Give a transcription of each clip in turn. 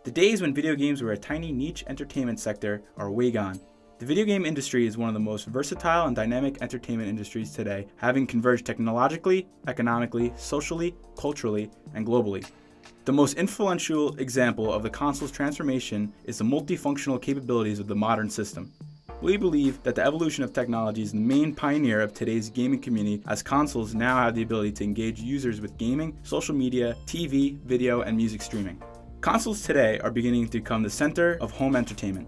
The days when video games were a tiny niche entertainment sector are way gone. The video game industry is one of the most versatile and dynamic entertainment industries today, having converged technologically, economically, socially, culturally, and globally. The most influential example of the console's transformation is the multifunctional capabilities of the modern system. We believe that the evolution of technology is the main pioneer of today's gaming community, as consoles now have the ability to engage users with gaming, social media, TV, video, and music streaming. Consoles today are beginning to become the center of home entertainment.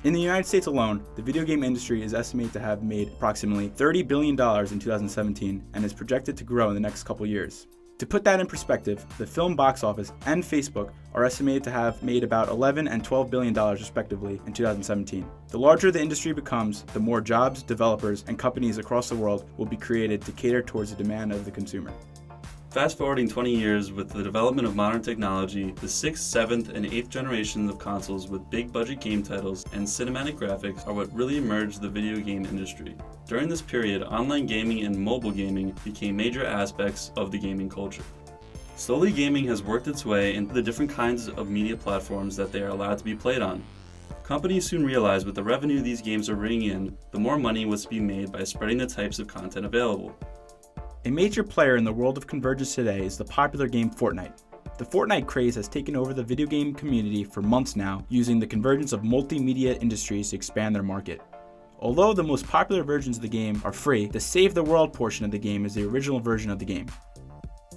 In the United States alone, the video game industry is estimated to have made approximately $30 billion in 2017 and is projected to grow in the next couple years. To put that in perspective, the film box office and Facebook are estimated to have made about $11 and $12 billion respectively in 2017. The larger the industry becomes, the more jobs, developers, and companies across the world will be created to cater towards the demand of the consumer. Fast forwarding 20 years with the development of modern technology, the 6th, 7th, and 8th generations of consoles with big budget game titles and cinematic graphics are what really emerged the video game industry. During this period, online gaming and mobile gaming became major aspects of the gaming culture. Slowly, gaming has worked its way into the different kinds of media platforms that they are allowed to be played on. Companies soon realized with the revenue these games are bringing in, the more money was to be made by spreading the types of content available. A major player in the world of Convergence today is the popular game Fortnite. The Fortnite craze has taken over the video game community for months now, using the convergence of multimedia industries to expand their market. Although the most popular versions of the game are free, the Save the World portion of the game is the original version of the game.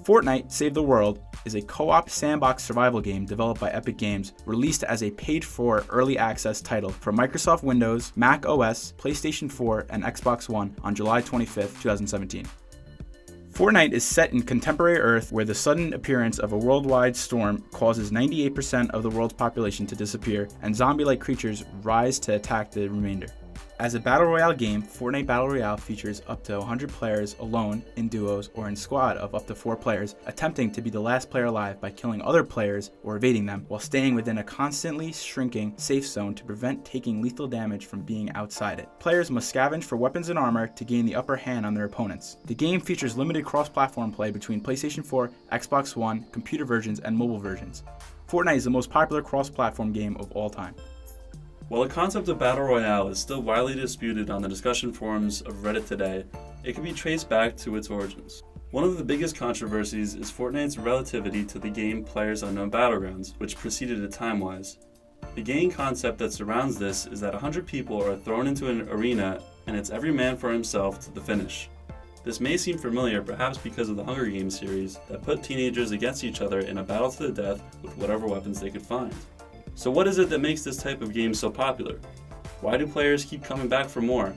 Fortnite Save the World is a co-op sandbox survival game developed by Epic Games, released as a paid-for early access title for Microsoft Windows, Mac OS, PlayStation 4, and Xbox One on July 25, 2017. Fortnite is set in contemporary Earth, where the sudden appearance of a worldwide storm causes 98% of the world's population to disappear, and zombie-like creatures rise to attack the remainder. As a Battle Royale game, Fortnite Battle Royale features up to 100 players alone, in duos, or in squad of up to 4 players, attempting to be the last player alive by killing other players or evading them, while staying within a constantly shrinking safe zone to prevent taking lethal damage from being outside it. Players must scavenge for weapons and armor to gain the upper hand on their opponents. The game features limited cross-platform play between PlayStation 4, Xbox One, computer versions, and mobile versions. Fortnite is the most popular cross-platform game of all time. While the concept of Battle Royale is still widely disputed on the discussion forums of Reddit today, it can be traced back to its origins. One of the biggest controversies is Fortnite's relativity to the game PlayerUnknown's Battlegrounds, which preceded it time-wise. The game concept that surrounds this is that 100 people are thrown into an arena and it's every man for himself to the finish. This may seem familiar perhaps because of the Hunger Games series that put teenagers against each other in a battle to the death with whatever weapons they could find. So what is it that makes this type of game so popular? Why do players keep coming back for more,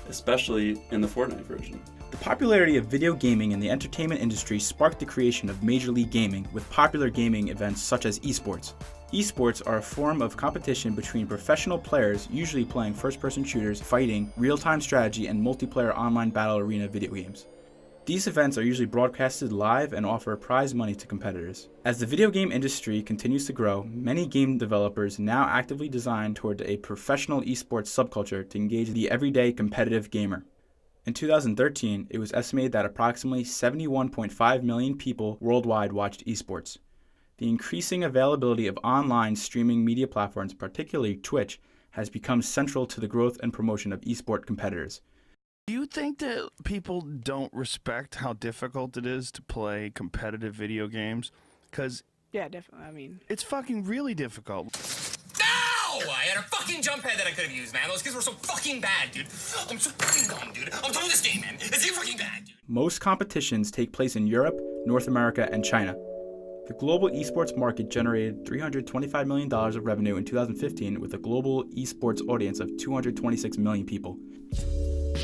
especially in the Fortnite version? The popularity of video gaming in the entertainment industry sparked the creation of Major League Gaming, with popular gaming events such as esports. Esports are a form of competition between professional players, usually playing first-person shooters, fighting, real-time strategy, and multiplayer online battle arena video games. These events are usually broadcasted live and offer prize money to competitors. As the video game industry continues to grow, many game developers now actively design toward a professional esports subculture to engage the everyday competitive gamer. In 2013, it was estimated that approximately 71.5 million people worldwide watched esports. The increasing availability of online streaming media platforms, particularly Twitch, has become central to the growth and promotion of esport competitors. Do you think that people don't respect how difficult it is to play competitive video games? Because yeah, definitely. I mean, it's fucking really difficult. No! I had a fucking jump pad that I could have used, man. Those kids were so fucking bad, dude. I'm so fucking dumb, dude. I'm done with this game, man. It's fucking bad, dude. Most competitions take place in Europe, North America, and China. The global esports market generated $325 million of revenue in 2015 with a global esports audience of 226 million people.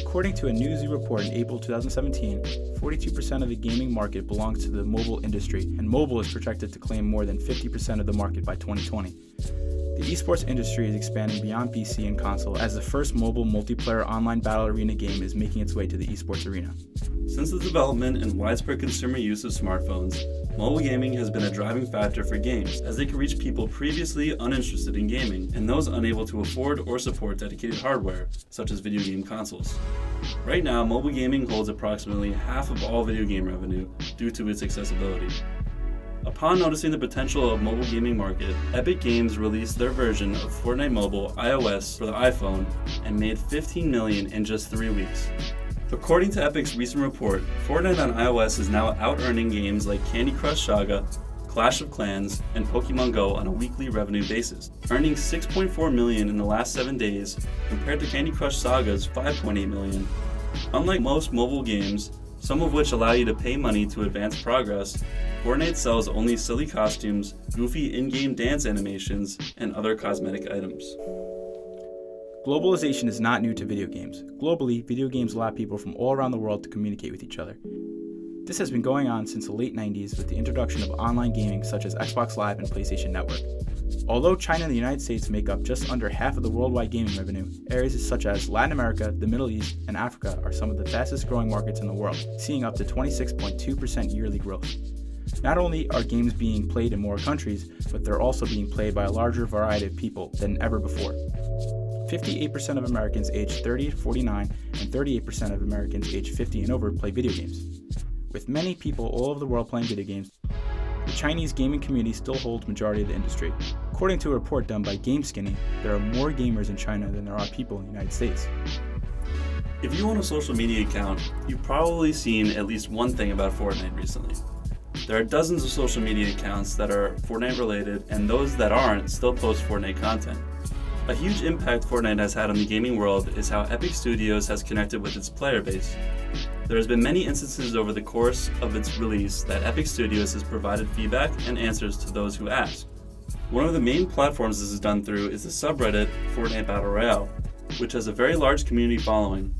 According to a Newzoo report in April 2017, 42% of the gaming market belongs to the mobile industry, and mobile is projected to claim more than 50% of the market by 2020. The esports industry is expanding beyond PC and console as the first mobile multiplayer online battle arena game is making its way to the esports arena. Since the development and widespread consumer use of smartphones, mobile gaming has been a driving factor for games, as they can reach people previously uninterested in gaming and those unable to afford or support dedicated hardware, such as video game consoles. Right now, mobile gaming holds approximately half of all video game revenue due to its accessibility. Upon noticing the potential of mobile gaming market, Epic Games released their version of Fortnite Mobile iOS for the iPhone and made $15 million in just 3 weeks. According to Epic's recent report, Fortnite on iOS is now out-earning games like Candy Crush Saga, Clash of Clans, and Pokemon Go on a weekly revenue basis, earning $6.4 million in the last 7 days compared to Candy Crush Saga's $5.8 million. Unlike most mobile games, some of which allow you to pay money to advance progress, Fortnite sells only silly costumes, goofy in-game dance animations, and other cosmetic items. Globalization is not new to video games. Globally, video games allow people from all around the world to communicate with each other. This has been going on since the late 90s with the introduction of online gaming such as Xbox Live and PlayStation Network. Although China and the United States make up just under half of the worldwide gaming revenue, areas such as Latin America, the Middle East, and Africa are some of the fastest growing markets in the world, seeing up to 26.2% yearly growth. Not only are games being played in more countries, but they're also being played by a larger variety of people than ever before. 58% of Americans aged 30 to 49 and 38% of Americans aged 50 and over play video games. With many people all over the world playing video games, the Chinese gaming community still holds majority of the industry. According to a report done by GameSkinny, there are more gamers in China than there are people in the United States. If you own a social media account, you've probably seen at least one thing about Fortnite recently. There are dozens of social media accounts that are Fortnite related, and those that aren't still post Fortnite content. A huge impact Fortnite has had on the gaming world is how Epic Studios has connected with its player base. There has been many instances over the course of its release that Epic Studios has provided feedback and answers to those who ask. One of the main platforms this is done through is the subreddit Fortnite Battle Royale, which has a very large community following.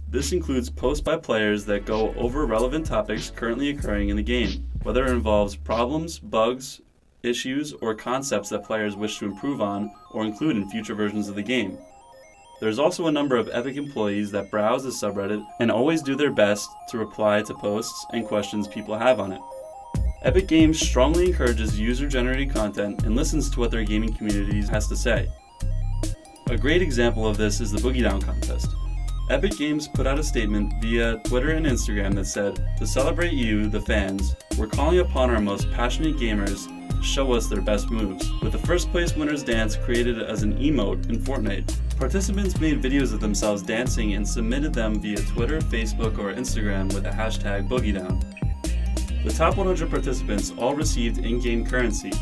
This includes posts by players that go over relevant topics currently occurring in the game, whether it involves problems, bugs, issues, or concepts that players wish to improve on or include in future versions of the game. There's also a number of Epic employees that browse the subreddit and always do their best to reply to posts and questions people have on it. Epic Games strongly encourages user-generated content and listens to what their gaming community has to say. A great example of this is the Boogie Down contest. Epic Games put out a statement via Twitter and Instagram that said, "To celebrate you, the fans, we're calling upon our most passionate gamers to show us their best moves," with the first place winner's dance created as an emote in Fortnite. Participants made videos of themselves dancing and submitted them via Twitter, Facebook, or Instagram with the hashtag BoogieDown. The top 100 participants all received in-game currency.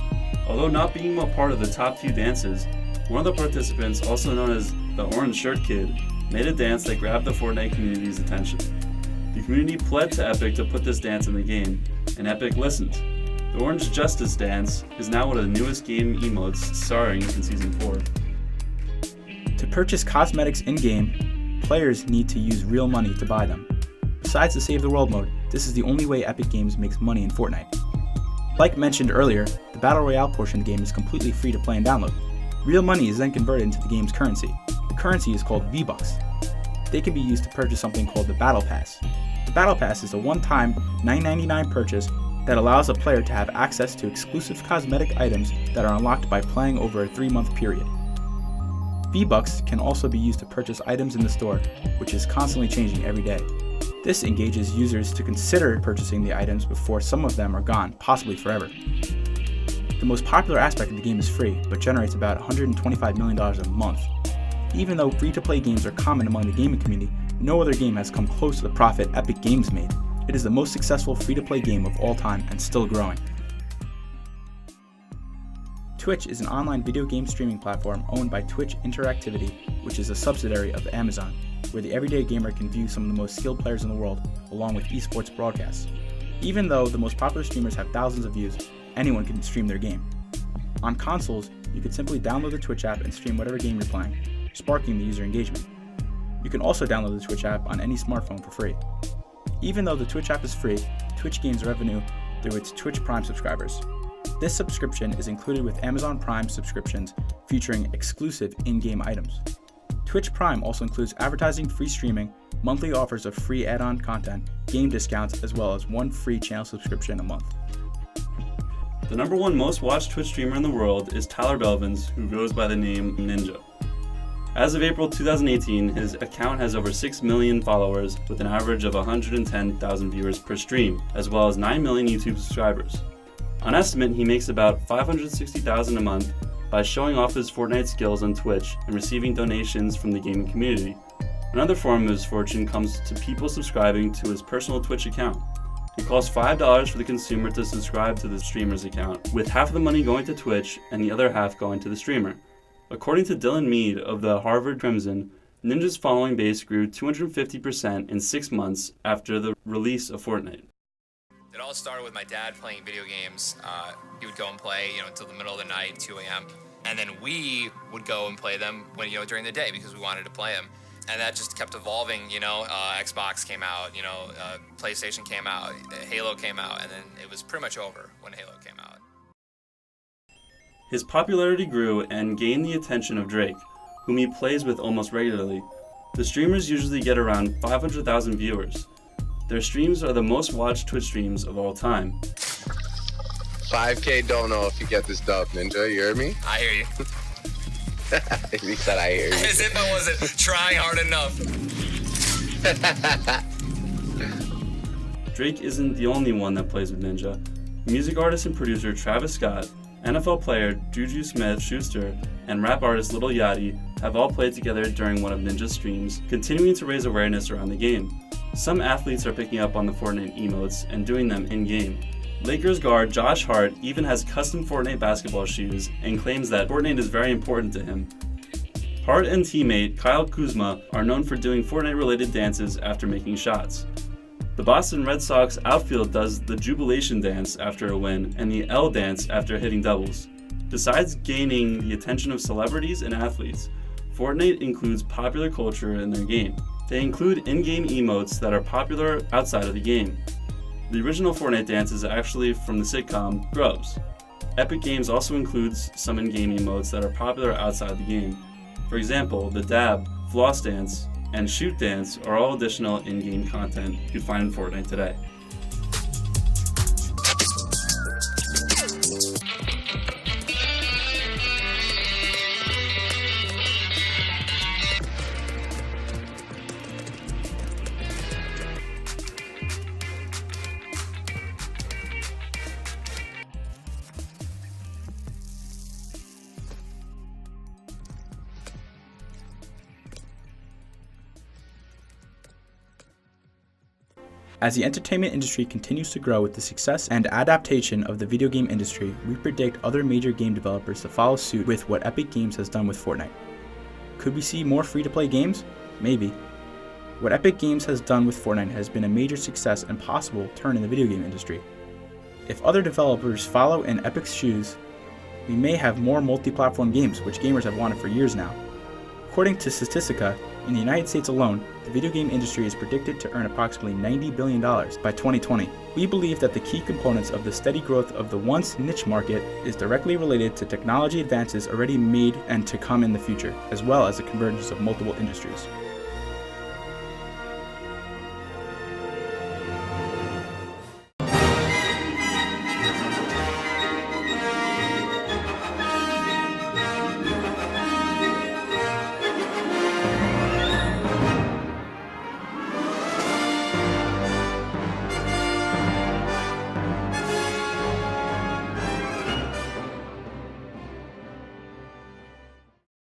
Although not being a part of the top few dances, one of the participants, also known as the Orange Shirt Kid, made a dance that grabbed the Fortnite community's attention. The community pled to Epic to put this dance in the game, and Epic listened. The Orange Justice dance is now one of the newest game emotes starring in Season 4. To purchase cosmetics in-game, players need to use real money to buy them. Besides the Save the World mode, this is the only way Epic Games makes money in Fortnite. Like mentioned earlier, the Battle Royale portion of the game is completely free to play and download. Real money is then converted into the game's currency. The currency is called V-Bucks. They can be used to purchase something called the Battle Pass. The Battle Pass is a one-time $9.99 purchase that allows a player to have access to exclusive cosmetic items that are unlocked by playing over a 3-month period. V-Bucks can also be used to purchase items in the store, which is constantly changing every day. This engages users to consider purchasing the items before some of them are gone, possibly forever. The most popular aspect of the game is free, but generates about $125 million a month. Even though free-to-play games are common among the gaming community, no other game has come close to the profit Epic Games made. It is the most successful free-to-play game of all time and still growing. Twitch is an online video game streaming platform owned by Twitch Interactivity, which is a subsidiary of Amazon, where the everyday gamer can view some of the most skilled players in the world, along with esports broadcasts. Even though the most popular streamers have thousands of views, anyone can stream their game. On consoles, you can simply download the Twitch app and stream whatever game you're playing, sparking the user engagement. You can also download the Twitch app on any smartphone for free. Even though the Twitch app is free, Twitch gains revenue through its Twitch Prime subscribers. This subscription is included with Amazon Prime subscriptions featuring exclusive in-game items. Twitch Prime also includes advertising, free streaming, monthly offers of free add-on content, game discounts, as well as one free channel subscription a month. The number one most watched Twitch streamer in the world is Tyler Belvins, who goes by the name Ninja. As of April 2018, his account has over 6 million followers with an average of 110,000 viewers per stream, as well as 9 million YouTube subscribers. On estimate, he makes about $560,000 a month by showing off his Fortnite skills on Twitch and receiving donations from the gaming community. Another form of his fortune comes to people subscribing to his personal Twitch account. It costs $5 for the consumer to subscribe to the streamer's account, with half of the money going to Twitch and the other half going to the streamer. According to Dylan Mead of the Harvard Crimson, Ninja's following base grew 250% in 6 months after the release of Fortnite. It all started with my dad playing video games. He would go and play, until the middle of the night, 2 a.m. And then we would go and play them when, during the day because we wanted to play them. And that just kept evolving, Xbox came out, PlayStation came out, Halo came out, and then it was pretty much over when Halo came out. His popularity grew and gained the attention of Drake, whom he plays with almost regularly. The streamers usually get around 500,000 viewers. Their streams are the most watched Twitch streams of all time. 5K don't know if you get this dub, Ninja. You hear me? I hear you. He said I hear you. As if I wasn't trying hard enough. Drake isn't the only one that plays with Ninja. Music artist and producer Travis Scott, NFL player Juju Smith-Schuster, and rap artist Lil Yachty have all played together during one of Ninja's streams, continuing to raise awareness around the game. Some athletes are picking up on the Fortnite emotes and doing them in-game. Lakers guard Josh Hart even has custom Fortnite basketball shoes and claims that Fortnite is very important to him. Hart and teammate Kyle Kuzma are known for doing Fortnite-related dances after making shots. The Boston Red Sox outfield does the jubilation dance after a win and the L dance after hitting doubles. Besides gaining the attention of celebrities and athletes, Fortnite includes popular culture in their game. They include in-game emotes that are popular outside of the game. The original Fortnite dance is actually from the sitcom Scrubs. Epic Games also includes some in-game emotes that are popular outside the game. For example, the dab, floss dance, and shoot dance are all additional in-game content you can find in Fortnite today. As the entertainment industry continues to grow with the success and adaptation of the video game industry, we predict other major game developers to follow suit with what Epic Games has done with Fortnite. Could we see more free-to-play games? Maybe. What Epic Games has done with Fortnite has been a major success and possible turn in the video game industry. If other developers follow in Epic's shoes, we may have more multi-platform games, which gamers have wanted for years now. According to Statistica, in the United States alone, the video game industry is predicted to earn approximately $90 billion by 2020. We believe that the key components of the steady growth of the once niche market is directly related to technology advances already made and to come in the future, as well as the convergence of multiple industries.